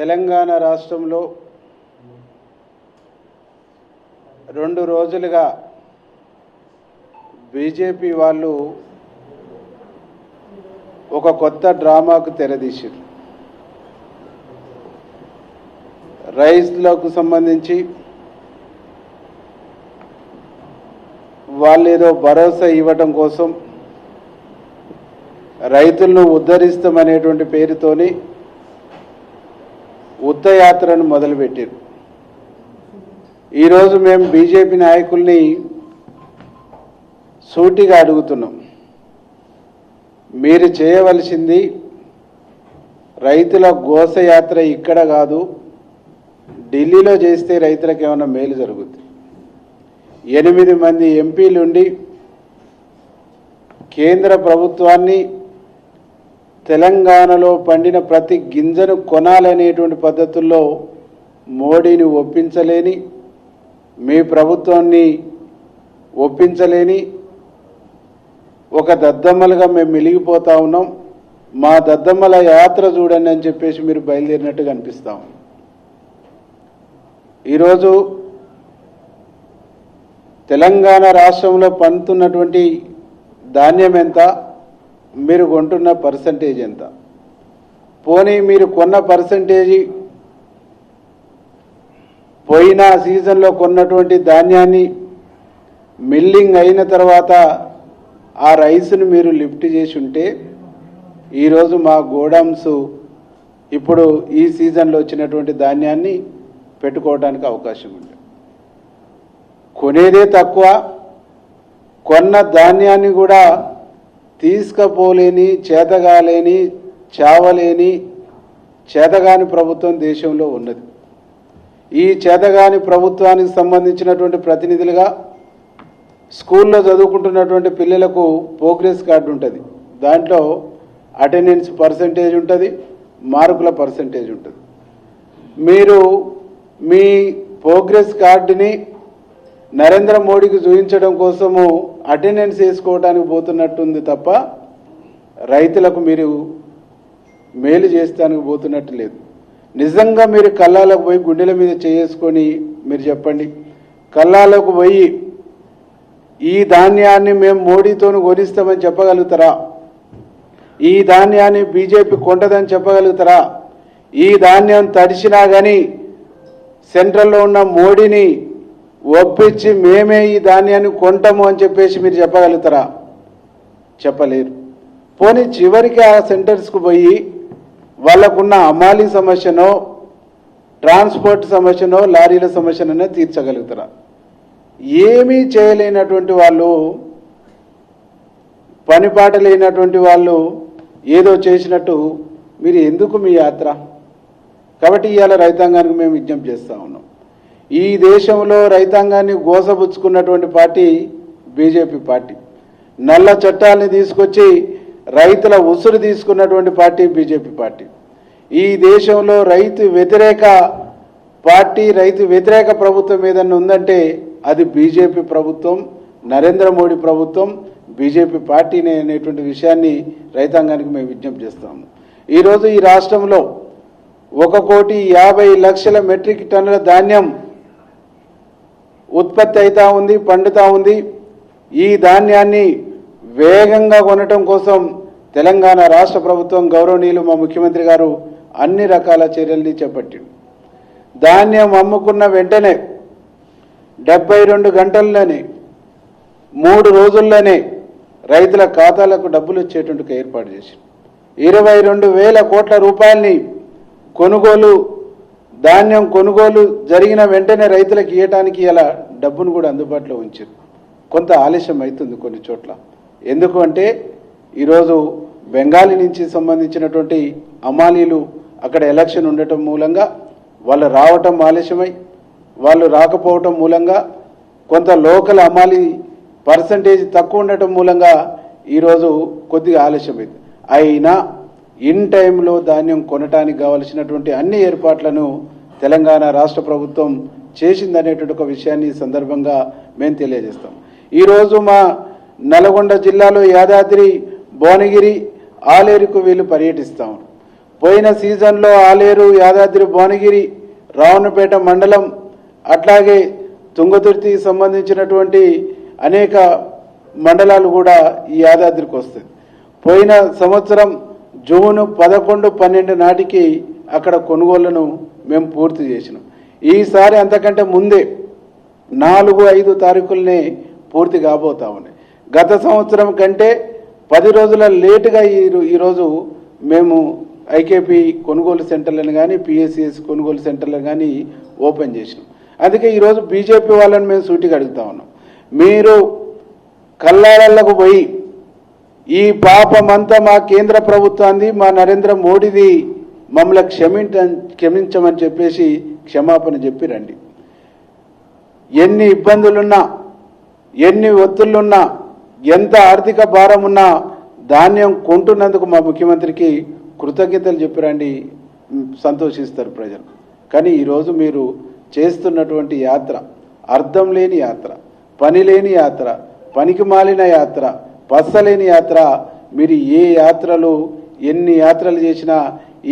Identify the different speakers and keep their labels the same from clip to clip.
Speaker 1: తెలంగాణ రాష్ట్రంలో 2 రోజులుగా బీజేపీ వాళ్ళు ఒక కొత్త డ్రామాకు తెరదీశారు. రైతులకు సంబంధించి వాళ్ళేదో భరోసా ఇవ్వటం కోసం రైతులను ఉద్ధరిస్తామనేటువంటి పేరుతోని ఉత్తయాత్రను మొదలుపెట్టారు. ఈరోజు మేము బీజేపీ నాయకుల్ని సూటిగా అడుగుతున్నాం, మీరు చేయవలసింది రైతుల ఘోషయాత్ర ఇక్కడ కాదు, ఢిల్లీలో చేస్తే రైతులకు ఏమైనా మేలు జరుగుతుంది. 8 మంది ఎంపీలుండి కేంద్ర ప్రభుత్వాన్ని తెలంగాణలో పండిన ప్రతి గింజను కొనాలనేటువంటి పద్ధతుల్లో మోడీని ఒప్పించలేని, మీ ప్రభుత్వాన్ని ఒప్పించలేని ఒక దద్దమ్మలుగా మేము మిలిగిపోతా ఉన్నాం. మా దద్దమ్మల యాత్ర చూడండి అని చెప్పేసి మీరు బయలుదేరినట్టుగా అనిపిస్తాం. ఈరోజు తెలంగాణ రాష్ట్రంలో పండుతున్నటువంటి ధాన్యం ఎంత, మీరు కొంటున్న పర్సంటేజ్ ఎంత, పోనీ మీరు కొన్న పర్సంటేజీ పోయిన సీజన్లో కొన్నటువంటి ధాన్యాన్ని మిల్లింగ్ అయిన తర్వాత ఆ రైస్ను మీరు లిఫ్ట్ చేసి ఉంటే ఈరోజు మా గోడౌన్స్ ఇప్పుడు ఈ సీజన్లో వచ్చినటువంటి ధాన్యాన్ని పెట్టుకోవడానికి అవకాశం ఉంది. కొనేదే తక్కువ, కొన్న ధాన్యాన్ని కూడా తీసుకపోలేని, చేతగాలేని, చావలేని చేతగాని ప్రభుత్వం దేశంలో ఉన్నది. ఈ చేతగాని ప్రభుత్వానికి సంబంధించినటువంటి ప్రతినిధులుగా స్కూల్లో చదువుకుంటున్నటువంటి పిల్లలకు ప్రోగ్రెస్ కార్డు ఉంటుంది. దాంట్లో అటెండెన్స్ పర్సంటేజ్ ఉంటుంది, మార్కుల పర్సంటేజ్ ఉంటుంది. మీరు మీ ప్రోగ్రెస్ కార్డుని నరేంద్ర మోడీకి చూపించడం కోసము అటెండెన్స్ వేసుకోవడానికి పోతున్నట్టుంది తప్ప రైతులకు మీరు మేలు చేస్తానికి పోతున్నట్టు లేదు. నిజంగా మీరు కల్లాలకు పోయి గుండెల మీద చేసుకొని మీరు చెప్పండి, కల్లాలకు పోయి ఈ ధాన్యాన్ని మేము మోడీతో కొనిస్తామని చెప్పగలుగుతారా? ఈ ధాన్యాన్ని బీజేపీ కొంటదని చెప్పగలుగుతారా? ఈ ధాన్యం తడిసినా కానీ సెంట్రల్లో ఉన్న మోడీని ఒప్పించి మేమే ఈ ధాన్యాన్ని కొంటాము అని చెప్పేసి మీరు చెప్పగలుగుతారా? చెప్పలేరు. పోనీ చివరికి ఆ సెంటర్స్కు పోయి వాళ్ళకున్న అమాలీ సమస్యనో, ట్రాన్స్పోర్ట్ సమస్యనో, లారీల సమస్యనో తీర్చగలుగుతారా? ఏమీ చేయలేనటువంటి వాళ్ళు, పనిపాట లేనటువంటి వాళ్ళు ఏదో చేసినట్టు మీరు ఎందుకు మీ యాత్ర? కాబట్టి ఇవాళ రైతాంగానికి మేము విజ్ఞప్తి చేస్తూ ఉన్నాం. ఈ దేశంలో రైతాంగాన్ని గోసపుచ్చుకున్నటువంటి పార్టీ బీజేపీ పార్టీ. నల్ల చట్టాలని తీసుకొచ్చి రైతుల ఉసురు తీసుకున్నటువంటి పార్టీ బీజేపీ పార్టీ. ఈ దేశంలో రైతు వ్యతిరేక పార్టీ, రైతు వ్యతిరేక ప్రభుత్వం ఏదన్నా ఉందంటే అది బీజేపీ ప్రభుత్వం, నరేంద్ర మోడీ ప్రభుత్వం, బీజేపీ పార్టీనే అనేటువంటి విషయాన్ని రైతాంగానికి మేము విజ్ఞప్తి చేస్తాము. ఈరోజు ఈ రాష్ట్రంలో 1,50,00,000 మెట్రిక్ టన్నుల ధాన్యం ఉత్పత్తి అవుతా ఉంది, పండుతా ఉంది. ఈ ధాన్యాన్ని వేగంగా కొనటం కోసం తెలంగాణ రాష్ట్ర ప్రభుత్వం, గౌరవనీయులు మా ముఖ్యమంత్రి గారు అన్ని రకాల చర్యల్ని చేపట్టారు. ధాన్యం అమ్ముకున్న వెంటనే 72 గంటల్లోనే, 3 రోజుల్లోనే రైతుల ఖాతాలకు డబ్బులు వచ్చేటువంటి ఏర్పాటు చేశారు. 22,000 కోట్ల రూపాయలని ధాన్యం కొనుగోలు జరిగిన వెంటనే రైతులకు ఇవ్వడానికి ఇలా డబ్బును కూడా అందుబాటులో ఉంచారు. కొంత ఆలస్యం అవుతుంది కొన్ని చోట్ల. ఎందుకు అంటే ఈరోజు బెంగాలీ నుంచి సంబంధించినటువంటి అమాలీలు అక్కడ ఎలక్షన్ ఉండటం మూలంగా వాళ్ళు రావటం ఆలస్యమై, వాళ్ళు రాకపోవటం మూలంగా కొంత లోకల్ అమాలీ పర్సంటేజ్ తక్కువ ఉండటం మూలంగా ఈరోజు కొద్దిగా ఆలస్యమైంది. అయినా ఇన్ టైంలో ధాన్యం కొనటానికి కావలసినటువంటి అన్ని ఏర్పాట్లను తెలంగాణ రాష్ట్ర ప్రభుత్వం చేసిందనేటువంటి ఒక విషయాన్ని ఈ సందర్భంగా మేము తెలియజేస్తాం. ఈరోజు మా నల్గొండ జిల్లాలో యాదాద్రి, భువనగిరి, ఆలేరుకు వీళ్ళు పర్యటిస్తాం. పోయిన సీజన్లో ఆలేరు, యాదాద్రి, భువనగిరి, రావణపేట మండలం అట్లాగే తుంగతుర్తికి సంబంధించినటువంటి అనేక మండలాలు కూడా ఈ యాదాద్రికి వస్తాయి. పోయిన సంవత్సరం జూన్ 11, 12 నాటికి అక్కడ కొనుగోళ్లను మేము పూర్తి చేసినాం. ఈసారి అంతకంటే ముందే 4, 5 తారీఖులనే పూర్తి కాబోతా ఉన్నాయి. గత సంవత్సరం కంటే 10 రోజుల లేటుగా ఈరోజు మేము ఐకేపీ కొనుగోలు సెంటర్లను కానీ పిఎస్సిఎస్ కొనుగోలు సెంటర్లను కానీ ఓపెన్ చేసినాం. అందుకే ఈరోజు బీజేపీ వాళ్ళని మేము సూటిగా అడుగుతా ఉన్నాం, మీరు కల్లాలకు పోయి ఈ పాపమంతా మా కేంద్ర ప్రభుత్వాన్ని, మా నరేంద్ర మోడీది, మమ్మల్ని క్షమించమని చెప్పేసి క్షమాపణ చెప్పి రండి. ఎన్ని ఇబ్బందులున్నా, ఎన్ని ఒత్తిళ్లున్నా, ఎంత ఆర్థిక భారం ఉన్నా ధాన్యం కొంటున్నందుకు మా ముఖ్యమంత్రికి కృతజ్ఞతలు చెప్పిరండి, సంతోషిస్తారు ప్రజలు. కానీ ఈరోజు మీరు చేస్తున్నటువంటి యాత్ర అర్థం లేని యాత్ర, పని లేని యాత్ర, పనికి మాలిన యాత్ర, పస్సలేని యాత్ర. మీరు ఏ యాత్రలు, ఎన్ని యాత్రలు చేసినా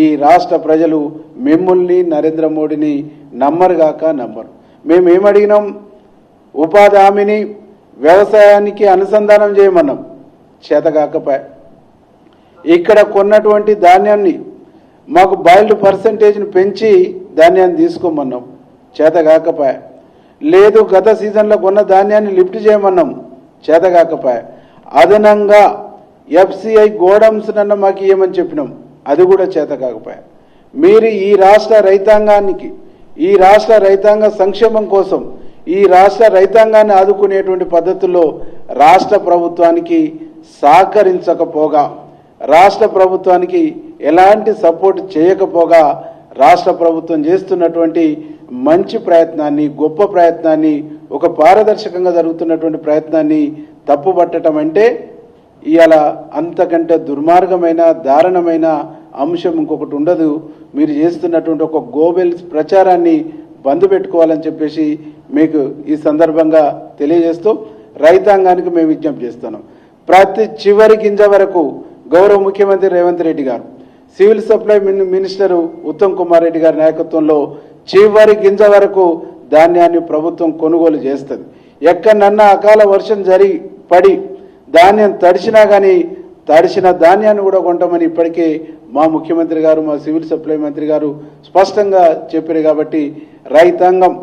Speaker 1: ఈ రాష్ట్ర ప్రజలు మిమ్మల్ని, నరేంద్ర మోడీని నమ్మరుగాక నమ్మరు. మేమేమడిగినాం? ఉపాధి హామీని వ్యవసాయానికి అనుసంధానం చేయమన్నాం, చేతగాకపోయా. ఇక్కడ కొన్నటువంటి ధాన్యాన్ని మాకు బాయిల్డ్ పర్సంటేజ్ని పెంచి ధాన్యాన్ని తీసుకోమన్నాం, చేతగాకపోయా. లేదు, గత సీజన్లో కొన్న ధాన్యాన్ని లిఫ్ట్ చేయమన్నాం, చేతగాకపోయా. అదనంగా ఎఫ్సిఐ గోడౌన్స్ నన్న మాకు ఇవ్వమని చెప్పినాం, అది కూడా చేతకాకపోయా. మీరు ఈ రాష్ట్ర రైతాంగానికి, ఈ రాష్ట్ర రైతాంగ సంక్షేమం కోసం, ఈ రాష్ట్ర రైతాంగాన్ని ఆదుకునేటువంటి పద్ధతుల్లో రాష్ట్ర ప్రభుత్వానికి సహకరించకపోగా, రాష్ట్ర ప్రభుత్వానికి ఎలాంటి సపోర్ట్ చేయకపోగా, రాష్ట్ర ప్రభుత్వం చేస్తున్నటువంటి మంచి ప్రయత్నాన్ని, గొప్ప ప్రయత్నాన్ని, ఒక పారదర్శకంగా జరుగుతున్నటువంటి ప్రయత్నాన్ని తప్పుపట్టడం అంటే ఇవాళ అంతకంటే దుర్మార్గమైన, దారుణమైన అంశం ఇంకొకటి ఉండదు. మీరు చేస్తున్నటువంటి ఒక గోబెల్స్ ప్రచారాన్ని బంద్ పెట్టుకోవాలని చెప్పేసి మీకు ఈ సందర్భంగా తెలియజేస్తూ రైతాంగానికి మేము విజ్ఞప్తి చేస్తున్నాం. ప్రతి చివరి గింజ వరకు గౌరవ ముఖ్యమంత్రి రేవంత్ రెడ్డి గారు, civil supply minister Uttam Kumar Reddy గారి నాయకత్వంలో చివరి గింజ వరకు ధాన్యాన్ని ప్రభుత్వం కొనుగోలు చేస్తుంది. ఎక్కడన్నా అకాల వర్షం పడి ధాన్యం తడిచినా కానీ తడిచిన ధాన్యాన్ని కూడా కొంటామని ఇప్పటికే మా ముఖ్యమంత్రి గారు, మా సివిల్ సప్లై మంత్రి గారు స్పష్టంగా చెప్పారు. కాబట్టి రైతాంగం,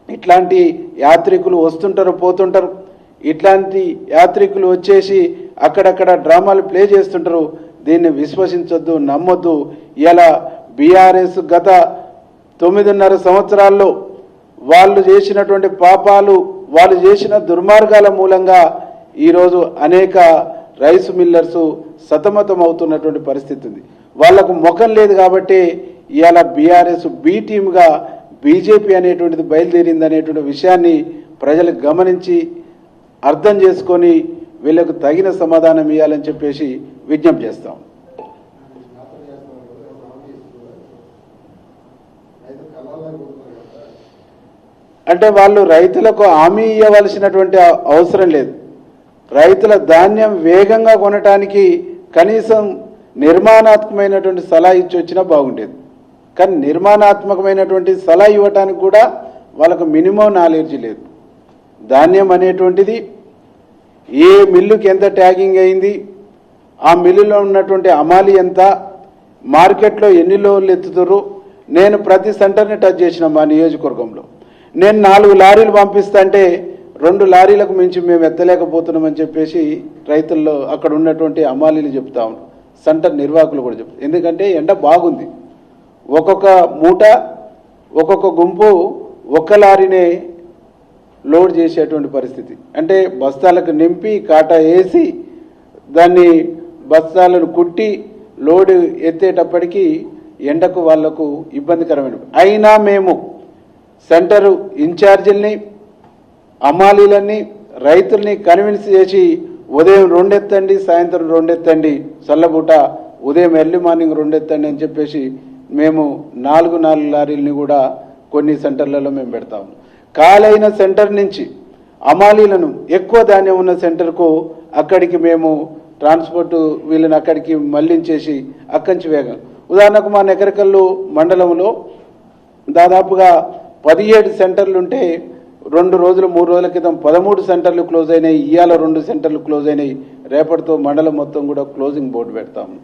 Speaker 1: ఇట్లాంటి యాత్రికులు వస్తుంటారు, పోతుంటారు. ఇట్లాంటి యాత్రికులు వచ్చేసి అక్కడక్కడ డ్రామాలు ప్లే చేస్తుంటారు. దీన్ని విశ్వసించొద్దు, నమ్మొద్దు. ఇలా బీఆర్ఎస్ గత 9.5 సంవత్సరాల్లో వాళ్ళు చేసినటువంటి పాపాలు, వాళ్ళు చేసిన దుర్మార్గాల మూలంగా ఈరోజు అనేక రైస్ మిల్లర్స్ సతమతం అవుతున్నటువంటి పరిస్థితి ఉంది. వాళ్లకు ముఖం లేదు కాబట్టి ఇవాళ బీఆర్ఎస్ బి టీమ్గా బీజేపీ అనేటువంటిది బయలుదేరింది అనేటువంటి విషయాన్ని ప్రజలు గమనించి అర్థం చేసుకొని వీళ్లకు తగిన సమాధానం ఇవ్వాలని చెప్పేసి విజ్ఞప్తి చేస్తాం. అంటే వాళ్ళు రైతులకు హామీ ఇవ్వవలసినటువంటి అవసరం లేదు. రైతుల ధాన్యం వేగంగా కొనటానికి కనీసం నిర్మాణాత్మకమైనటువంటి సలహా ఇచ్చి వచ్చినా బాగుండేది. కానీ నిర్మాణాత్మకమైనటువంటి సలహా ఇవ్వటానికి కూడా వాళ్ళకు మినిమం నాలెడ్జ్ లేదు. ధాన్యం అనేటువంటిది ఏ మిల్లుకి ఎంత ట్యాగింగ్ అయింది, ఆ మిల్లులో ఉన్నటువంటి అమాలి ఎంత, మార్కెట్లో ఎన్ని లోన్లు ఎత్తుతారు. నేను ప్రతి సెంటర్ని టచ్ చేసిన మా నియోజకవర్గంలో. నేను 4 లారీలు పంపిస్తా అంటే 2 లారీలకు మించి మేము ఎత్తలేకపోతున్నామని చెప్పేసి రైతుల్లో అక్కడ ఉన్నటువంటి అమాలీలు చెప్తా ఉన్నారు. సెంటర్ నిర్వాహకులు కూడా చెప్తారు. ఎందుకంటే ఎండ బాగుంది. ఒక్కొక్క మూట, ఒక్కొక్క గుంపు ఒక్క లారీనే లోడ్ చేసేటువంటి పరిస్థితి. అంటే బస్తాలకు నింపి కాటా వేసి దాన్ని బస్తాలను కుట్టి లోడ్ ఎత్తేటప్పటికీ ఎండకు వాళ్లకు ఇబ్బందికరమైన. అయినా మేము సెంటర్ ఇన్ఛార్జీల్ని, అమాలీలన్నీ, రైతుల్ని కన్విన్స్ చేసి ఉదయం 2 ఎత్తండి, సాయంత్రం 2 ఎత్తండి, చల్లబూట ఉదయం ఎర్లీ మార్నింగ్ 2 ఎత్తండి అని చెప్పేసి మేము 4 లారీలని కూడా కొన్ని సెంటర్లలో మేము పెడతాము. కాలైన సెంటర్ నుంచి అమాలీలను ఎక్కువ ధాన్యం ఉన్న సెంటర్కు అక్కడికి మేము ట్రాన్స్పోర్ట్ వీళ్ళని అక్కడికి మళ్లించేసి అక్కడి నుంచి వేగం ఉదాహరణకు మా నెకరకల్లు మండలంలో దాదాపుగా 17 సెంటర్లు ఉంటే 2 రోజులు 3 రోజుల క్రితం 13 సెంటర్లు క్లోజ్ అయినాయి. ఇవాళ 2 సెంటర్లు క్లోజ్ అయినాయి. రేపటితో మండలం మొత్తం కూడా క్లోజింగ్ బోర్డు పెడతాము.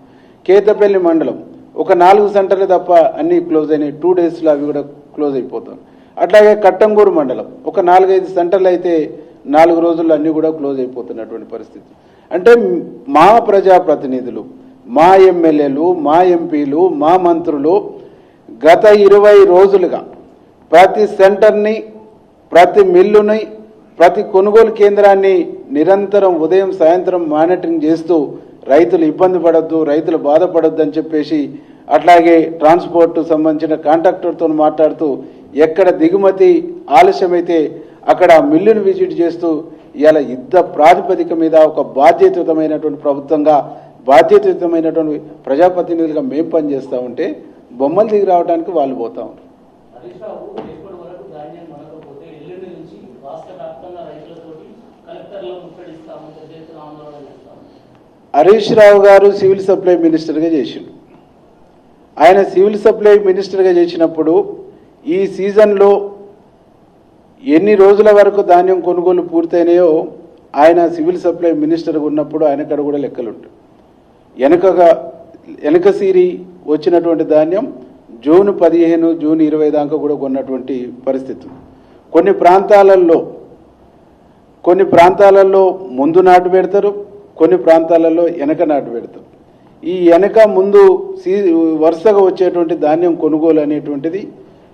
Speaker 1: కేతపల్లి మండలం ఒక 4 సెంటర్లు తప్ప అన్నీ క్లోజ్ అయినాయి. 2 డేస్లో అవి కూడా క్లోజ్ అయిపోతాం. అట్లాగే కట్టంగూరు మండలం ఒక 4-5 సెంటర్లు అయితే 4 రోజుల్లో అన్నీ కూడా క్లోజ్ అయిపోతున్నటువంటి పరిస్థితి. అంటే మా ప్రజాప్రతినిధులు, మా ఎమ్మెల్యేలు, మా ఎంపీలు, మా మంత్రులు గత 20 రోజులుగా ప్రతి సెంటర్ని, ప్రతి మిల్లుని, ప్రతి కొనుగోలు కేంద్రాన్ని నిరంతరం ఉదయం సాయంత్రం మానిటరింగ్ చేస్తూ రైతులు ఇబ్బంది పడద్దు, రైతులు బాధపడద్దు అని చెప్పేసి, అట్లాగే ట్రాన్స్పోర్ట్ సంబంధించిన కాంట్రాక్టర్తో మాట్లాడుతూ ఎక్కడ దిగుమతి ఆలస్యమైతే అక్కడ మిల్లును విజిట్ చేస్తూ ఇవాళ యుద్ధ ప్రాతిపదిక మీద ఒక బాధ్యతాయుతమైనటువంటి ప్రభుత్వంగా, బాధ్యతాయుతమైనటువంటి ప్రజాప్రతినిధులుగా మేము పనిచేస్తూ ఉంటే బొమ్మలు దిగి రావడానికి వాళ్ళు పోతా ఉంటారు. హరీష్ రావు గారు సివిల్ సప్లై మినిస్టర్గా చేసిండు. ఆయన సివిల్ సప్లై మినిస్టర్గా చేసినప్పుడు ఈ సీజన్లో ఎన్ని రోజుల వరకు ధాన్యం కొనుగోలు పూర్తయినాయో ఆయన సివిల్ సప్లై మినిస్టర్గా ఉన్నప్పుడు ఆయన కాడ కూడా లెక్కలుంటాయి. వెనకసీరి వచ్చినటువంటి ధాన్యం జూన్ 15, జూన్ 20 దాకా కూడా కొన్నటువంటి పరిస్థితి. కొన్ని ప్రాంతాలలో ముందు నాటు పెడతారు, కొన్ని ప్రాంతాలలో వెనక నాటు పెడతారు. ఈ వెనక ముందు వరుసగా వచ్చేటువంటి ధాన్యం కొనుగోలు అనేటువంటిది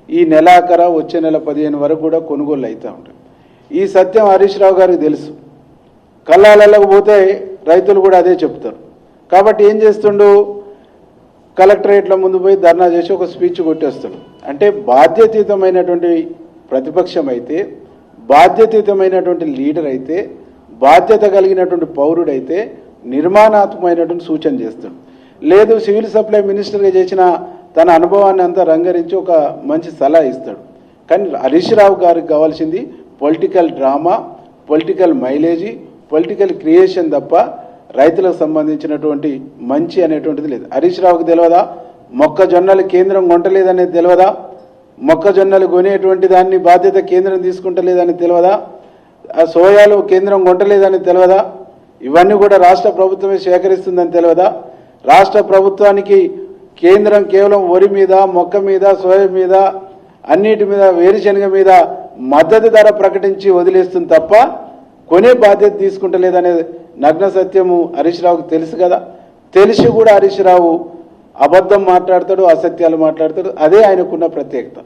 Speaker 1: ఈ నెలాఖర వచ్చే నెల 15 వరకు కూడా కొనుగోలు అవుతూ ఉంటాయి. ఈ సత్యం హరీష్ రావు గారికి తెలుసు. కళ్ళాలకు పోతే రైతులు కూడా అదే చెప్తారు. కాబట్టి ఏం చేస్తుండు, కలెక్టరేట్ల ముందు పోయి ధర్నా చేసి ఒక స్పీచ్ కొట్టేస్తాడు. అంటే బాధ్యతయుతమైనటువంటి ప్రతిపక్షం అయితే, బాధ్యతయుతమైనటువంటి లీడర్ అయితే, బాధ్యత కలిగినటువంటి పౌరుడైతే నిర్మాణాత్మకమైనటువంటి సూచన చేస్తాడు. లేదు సివిల్ సప్లై మినిస్టర్గా చేసిన తన అనుభవాన్ని అంతా రంగరించి ఒక మంచి సలహా ఇస్తాడు. కానీ హరీష్ రావు గారికి కావాల్సింది political drama, political mileage, political creation తప్ప రైతులకు సంబంధించినటువంటి మంచి అనేటువంటిది లేదు. హరీష్ రావుకి తెలియదా మొక్కజొన్నలు కేంద్రం కొంటలేదనేది తెలియదా? మొక్కజొన్నలు కొనేటువంటి దాన్ని బాధ్యత కేంద్రం తీసుకుంటలేదని తెలియదా? ఆ సోయాలు కేంద్రం కొంటలేదని తెలియదా? ఇవన్నీ కూడా రాష్ట్ర ప్రభుత్వమే సేకరిస్తుందని తెలియదా? రాష్ట్ర ప్రభుత్వానికి కేంద్రం కేవలం వరి మీద, మొక్క మీద, సోయా మీద, అన్నిటి మీద, వేరుశనగ మీద మద్దతు ధర ప్రకటించి వదిలేస్తుంది తప్ప కొనే బాధ్యత తీసుకుంటలేదనే నగ్న సత్యము హరీష్ రావుకి తెలుసు కదా. తెలిసి కూడా హరీష్ రావు అబద్ధం మాట్లాడతాడు, అసత్యాలు మాట్లాడతాడు. అదే ఆయనకున్న ప్రత్యేకత.